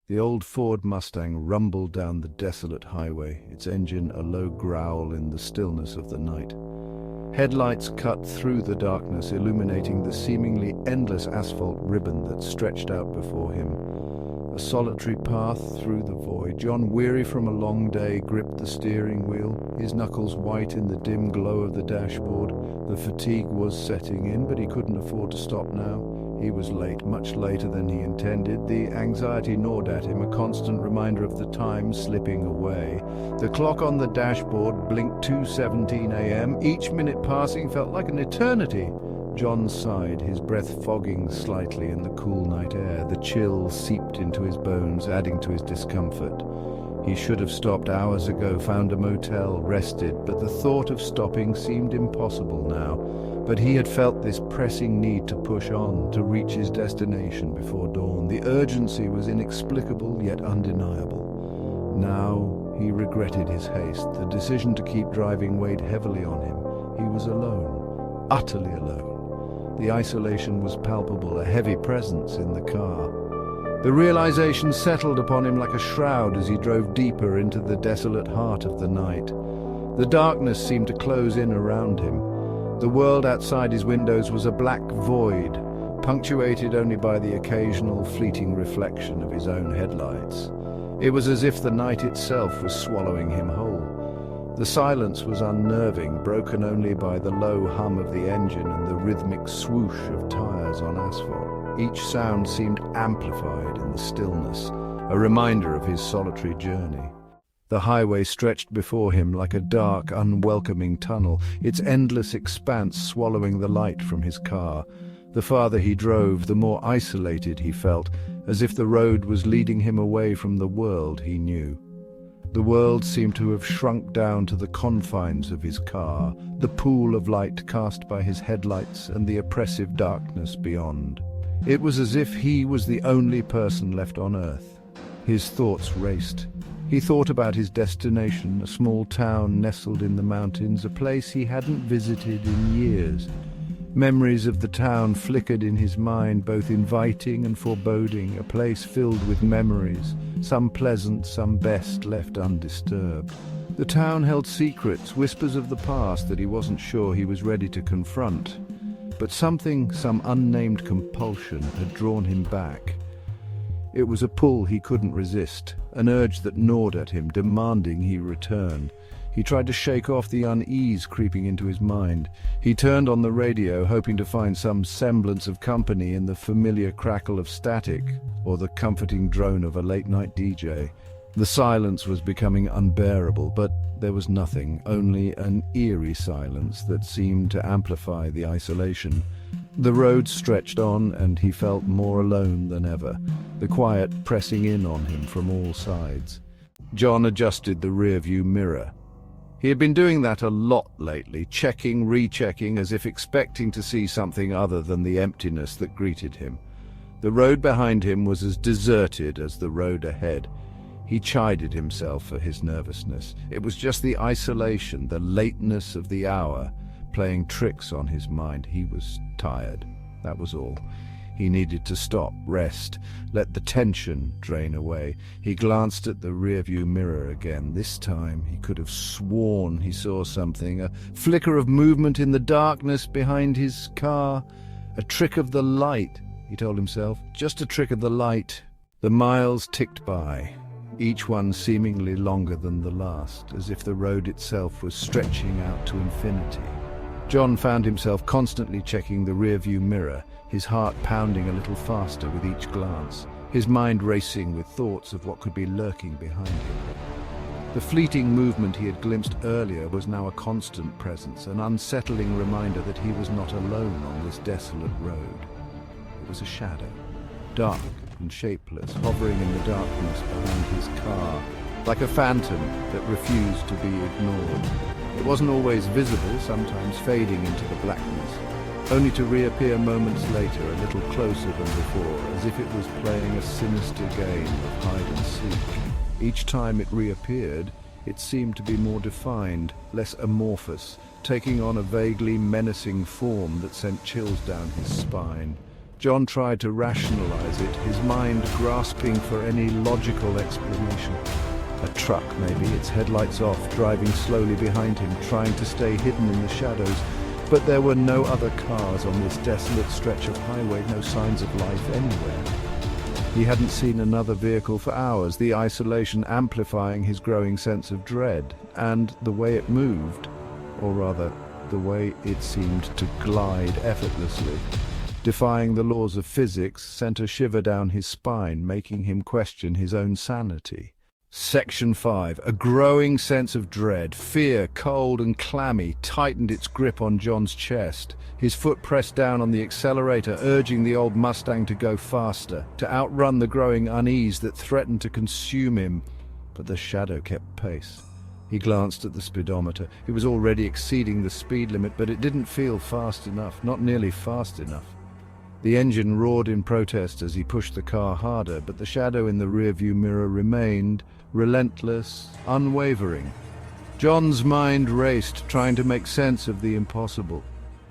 The old Ford Mustang rumbled down the desolate highway, its engine a low growl in the stillness of the night. Headlights cut through the darkness, illuminating the seemingly endless asphalt ribbon that stretched out before him. A solitary path through the void. John, weary from a long day, gripped the steering wheel, his knuckles white in the dim glow of the dashboard. The fatigue was setting in, but he couldn't afford to stop now. He was late, much later than he intended. The anxiety gnawed at him, a constant reminder of the time slipping away. The clock on the dashboard blinked 2:17 a.m. Each minute passing felt like an eternity. John sighed, his breath fogging slightly in the cool night air. The chill seeped into his bones, adding to his discomfort. He should have stopped hours ago, found a motel, rested, but the thought of stopping seemed impossible now. But he had felt this pressing need to push on, to reach his destination before dawn. The urgency was inexplicable yet undeniable. Now he regretted his haste. The decision to keep driving weighed heavily on him. He was alone, utterly alone. The isolation was palpable, a heavy presence in the car. The realization settled upon him like a shroud as he drove deeper into the desolate heart of the night. The darkness seemed to close in around him. The world outside his windows was a black void, punctuated only by the occasional fleeting reflection of his own headlights. It was as if the night itself was swallowing him whole. The silence was unnerving, broken only by the low hum of the engine and the rhythmic swoosh of tires on asphalt. Each sound seemed amplified in the stillness, a reminder of his solitary journey. The highway stretched before him like a dark, unwelcoming tunnel, its endless expanse swallowing the light from his car. The farther he drove, the more isolated he felt, as if the road was leading him away from the world he knew. The world seemed to have shrunk down to the confines of his car, the pool of light cast by his headlights and the oppressive darkness beyond. It was as if he was the only person left on Earth. His thoughts raced. He thought about his destination, a small town nestled in the mountains, a place he hadn't visited in years. Memories of the town flickered in his mind, both inviting and foreboding, a place filled with memories, some pleasant, some best left undisturbed. The town held secrets, whispers of the past that he wasn't sure he was ready to confront. But something, some unnamed compulsion, had drawn him back. It was a pull he couldn't resist, an urge that gnawed at him, demanding he return. He tried to shake off the unease creeping into his mind. He turned on the radio, hoping to find some semblance of company in the familiar crackle of static or the comforting drone of a late-night DJ. The silence was becoming unbearable, but there was nothing, only an eerie silence that seemed to amplify the isolation. The road stretched on, and he felt more alone than ever, the quiet pressing in on him from all sides. John adjusted the rearview mirror. He had been doing that a lot lately, checking, rechecking, as if expecting to see something other than the emptiness that greeted him. The road behind him was as deserted as the road ahead. He chided himself for his nervousness. It was just the isolation, the lateness of the hour, playing tricks on his mind. He was tired, that was all. He needed to stop, rest, let the tension drain away. He glanced at the rearview mirror again. This time he could have sworn he saw something, a flicker of movement in the darkness behind his car. A trick of the light, he told himself, just a trick of the light. The miles ticked by, each one seemingly longer than the last, as if the road itself was stretching out to infinity. John found himself constantly checking the rearview mirror, his heart pounding a little faster with each glance, his mind racing with thoughts of what could be lurking behind him. The fleeting movement he had glimpsed earlier was now a constant presence, an unsettling reminder that he was not alone on this desolate road. It was a shadow, dark and shapeless, hovering in the darkness behind his car, like a phantom that refused to be ignored. It wasn't always visible, sometimes fading into the blackness, only to reappear moments later, a little closer than before, as if it was playing a sinister game of hide and seek. Each time it reappeared, it seemed to be more defined, less amorphous, taking on a vaguely menacing form that sent chills down his spine. John tried to rationalize it, his mind grasping for any logical explanation. A truck, maybe, its headlights off, driving slowly behind him, trying to stay hidden in the shadows. But there were no other cars on this desolate stretch of highway, no signs of life anywhere. He hadn't seen another vehicle for hours, the isolation amplifying his growing sense of dread, and the way it moved, or rather, the way it seemed to glide effortlessly, defying the laws of physics, sent a shiver down his spine, making him question his own sanity. Section 5. A growing sense of dread, fear, cold and clammy, tightened its grip on John's chest. His foot pressed down on the accelerator, urging the old Mustang to go faster, to outrun the growing unease that threatened to consume him. But the shadow kept pace. He glanced at the speedometer. It was already exceeding the speed limit, but it didn't feel fast enough, not nearly fast enough. The engine roared in protest as he pushed the car harder, but the shadow in the rearview mirror remained, relentless, unwavering. John's mind raced, trying to make sense of the impossible.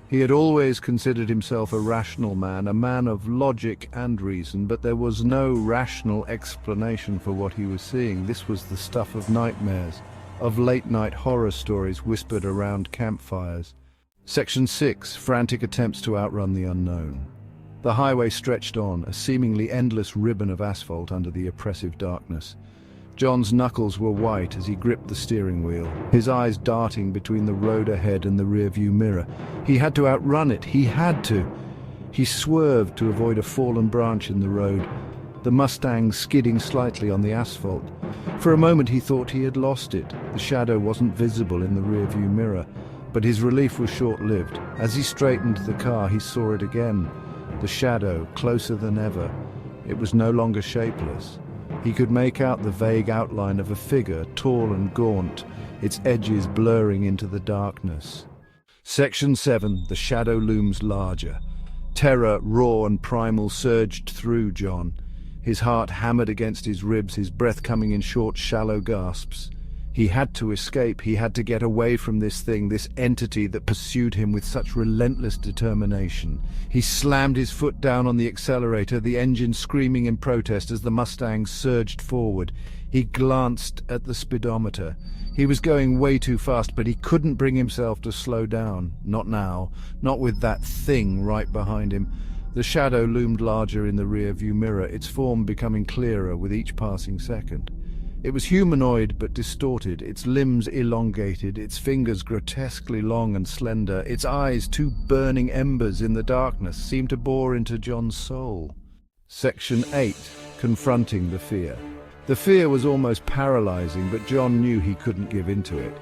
He had always considered himself a rational man, a man of logic and reason, but there was no rational explanation for what he was seeing. This was the stuff of nightmares, of late-night horror stories whispered around campfires. Section 6. Frantic attempts to outrun the unknown. The highway stretched on, a seemingly endless ribbon of asphalt under the oppressive darkness. John's knuckles were white as he gripped the steering wheel, his eyes darting between the road ahead and the rearview mirror. He had to outrun it. He had to. He swerved to avoid a fallen branch in the road, the Mustang skidding slightly on the asphalt. For a moment he thought he had lost it. The shadow wasn't visible in the rearview mirror, but his relief was short-lived. As he straightened the car, he saw it again. The shadow, closer than ever. It was no longer shapeless. He could make out the vague outline of a figure, tall and gaunt, its edges blurring into the darkness. Section 7. The shadow looms larger. Terror, raw and primal, surged through John. His heart hammered against his ribs, his breath coming in short, shallow gasps. He had to escape. He had to get away from this thing, this entity that pursued him with such relentless determination. He slammed his foot down on the accelerator, the engine screaming in protest as the Mustang surged forward. He glanced at the speedometer. He was going way too fast, but he couldn't bring himself to slow down. Not now. Not with that thing right behind him. The shadow loomed larger in the rear-view mirror, its form becoming clearer with each passing second. It was humanoid but distorted, its limbs elongated, its fingers grotesquely long and slender, its eyes, two burning embers in the darkness, seemed to bore into John's soul. Section 8. Confronting the fear. The fear was almost paralyzing, but John knew he couldn't give in to it.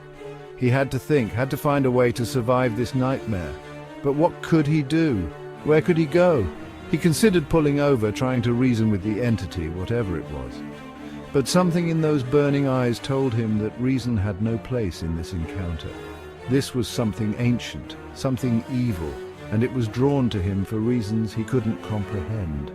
He had to think, had to find a way to survive this nightmare. But what could he do? Where could he go? He considered pulling over, trying to reason with the entity, whatever it was. But something in those burning eyes told him that reason had no place in this encounter. This was something ancient, something evil, and it was drawn to him for reasons he couldn't comprehend.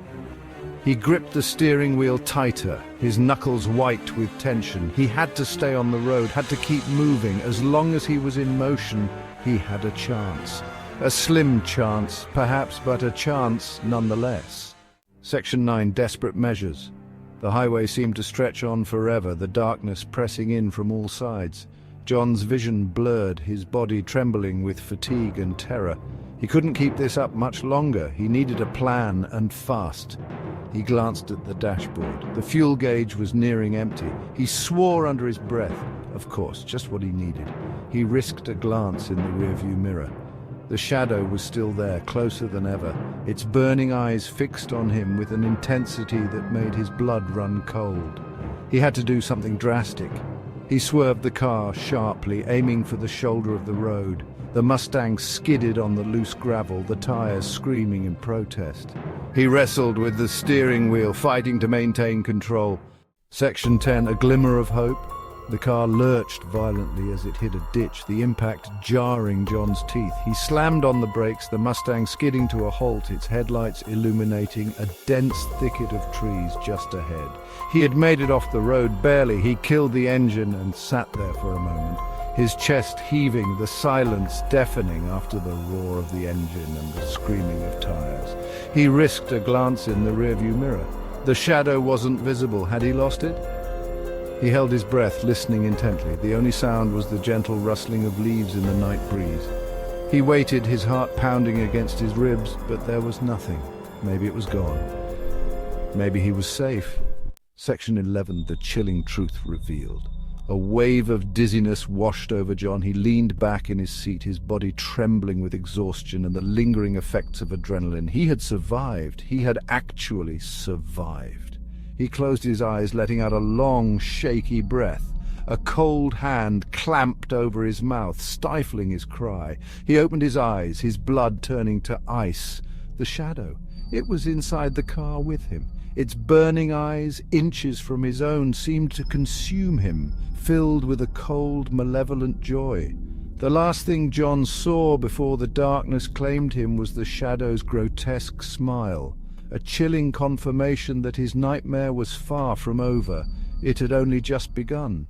He gripped the steering wheel tighter, his knuckles white with tension. He had to stay on the road, had to keep moving. As long as he was in motion, he had a chance. A slim chance, perhaps, but a chance nonetheless. Section 9. Desperate measures. The highway seemed to stretch on forever, the darkness pressing in from all sides. John's vision blurred, his body trembling with fatigue and terror. He couldn't keep this up much longer. He needed a plan, and fast. He glanced at the dashboard. The fuel gauge was nearing empty. He swore under his breath. Of course, just what he needed. He risked a glance in the rearview mirror. The shadow was still there, closer than ever, its burning eyes fixed on him with an intensity that made his blood run cold. He had to do something drastic. He swerved the car sharply, aiming for the shoulder of the road. The Mustang skidded on the loose gravel, the tires screaming in protest. He wrestled with the steering wheel, fighting to maintain control. Section 10. A glimmer of hope. The car lurched violently as it hit a ditch, the impact jarring John's teeth. He slammed on the brakes, the Mustang skidding to a halt, its headlights illuminating a dense thicket of trees just ahead. He had made it off the road barely. He killed the engine and sat there for a moment, his chest heaving, the silence deafening after the roar of the engine and the screaming of tires. He risked a glance in the rearview mirror. The shadow wasn't visible. Had he lost it? He held his breath, listening intently. The only sound was the gentle rustling of leaves in the night breeze. He waited, his heart pounding against his ribs, but there was nothing. Maybe it was gone. Maybe he was safe. Section 11, the chilling truth revealed. A wave of dizziness washed over John. He leaned back in his seat, his body trembling with exhaustion and the lingering effects of adrenaline. He had survived. He had actually survived. He closed his eyes, letting out a long, shaky breath. A cold hand clamped over his mouth, stifling his cry. He opened his eyes, his blood turning to ice. The shadow. It was inside the car with him. Its burning eyes, inches from his own, seemed to consume him, filled with a cold, malevolent joy. The last thing John saw before the darkness claimed him was the shadow's grotesque smile, a chilling confirmation that his nightmare was far from over. It had only just begun.